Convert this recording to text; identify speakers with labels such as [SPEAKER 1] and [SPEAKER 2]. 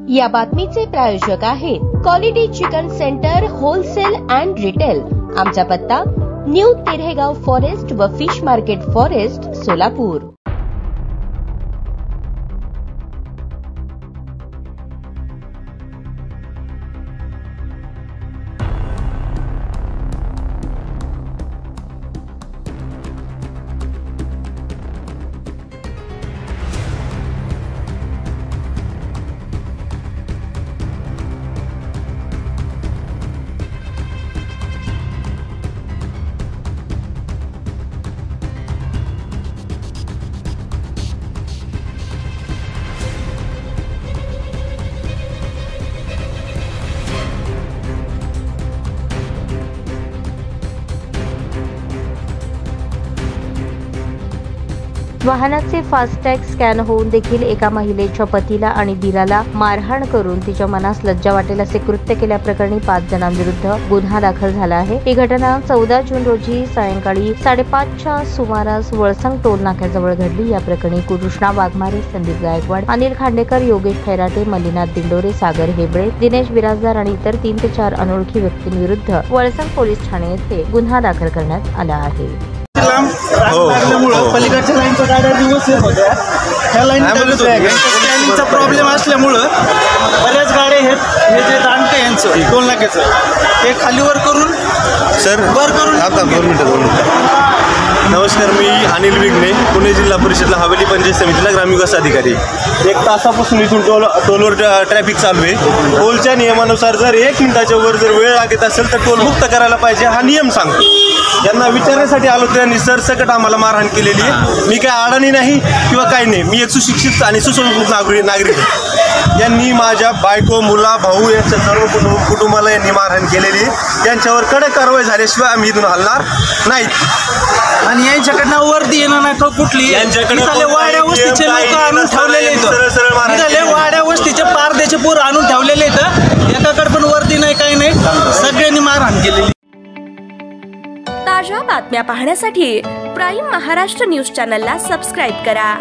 [SPEAKER 1] या बातमीचे प्रायोजक आहेत quality chicken centre wholesale and retail. आमचा पत्ता न्यू तिरेगाव फॉरेस्ट व फिश मार्केट फॉरेस्ट सोलापूर। वाहनाचे फास्टॅग स्कॅन होऊन देखील एका महिलेच्या पतीला आणि दिराला मारहाण करून तिच्या मनास लज्जा वाटेल असे कृत्य केल्याप्रकरणी 5 जणांविरुद्ध गुन्हा दाखल झाला आहे। ही घटना 14 जून रोजी सायंकाळी 5:30च्या सुमारास वळसंग टोल नाक्याजवळ घडली। या प्रकरणी कृष्णा वाघमारे, संदीप गायकवाड, अनिल खांडेकर, योगेश खैराटे, मल्लीनाथ दिंडोरे, सागर हेबळे, दिनेश बिराजदार आणि इतर 3 ते 4 अनोळखी व्यक्तींविरुद्ध वळसंग पोलीस ठाणे येथे गुन्हा दाखल करण्यात आला आहे।
[SPEAKER 2] पलीकडच्या लाईनच्या गाड्या दिवस येत होत्या, ह्या लाईनचा प्रॉब्लेम असल्यामुळं बऱ्याच गाड्या हे जे दांडके यांचं टोल नाक्याचं ते खालीवर करून वर करून
[SPEAKER 3] आता 2 मिनिटं। नमस्कार, मी अनिल विघ्ने, पुणे जिल्हा परिषदला हवेली पंचायत समितीला ग्रामविकास अधिकारी। 1 तासापासून इथून टोलवर ट्रॅफिक चालू आहे। टोलच्या नियमानुसार जर 1 मिनिटाच्या वर जर वेळ लागत असेल तर टोल मुक्त करायला पाहिजे, हा नियम सांगतो। यांना विचारण्यासाठी आलो त्यांनी सरसकट आम्हाला मारहाण केलेली आहे। मी काय अडाणी नाही किंवा काही नाही, मी एक सुशिक्षित आणि सुसंस्कृत नागरिक आहे। यांनी माझ्या बायको, मुला, भाऊ यांच्या सर्व कुटुंबाला यांनी मारहाण केलेली आहे। यांच्यावर कडक कारवाई झाल्याशिवाय आम्ही इथून हलणार नाहीत।
[SPEAKER 2] आणि यांच्याकडनं वर्दी येणार नाही कुठली, यांच्याकडे वाड्या वस्तीचे लोक आणून ठेवलेले आहेत, वाड्या वस्तीचे पारदेचे पोर आणून ठेवलेले आहेत। एकाकडे पण वर्दी नाही, काही नाही, सगळ्यांनी मारहाण केलेली।
[SPEAKER 4] ताज्या बातम्या पाहण्यासाठी प्राईम महाराष्ट्र न्यूज चॅनलला सबस्क्राईब करा।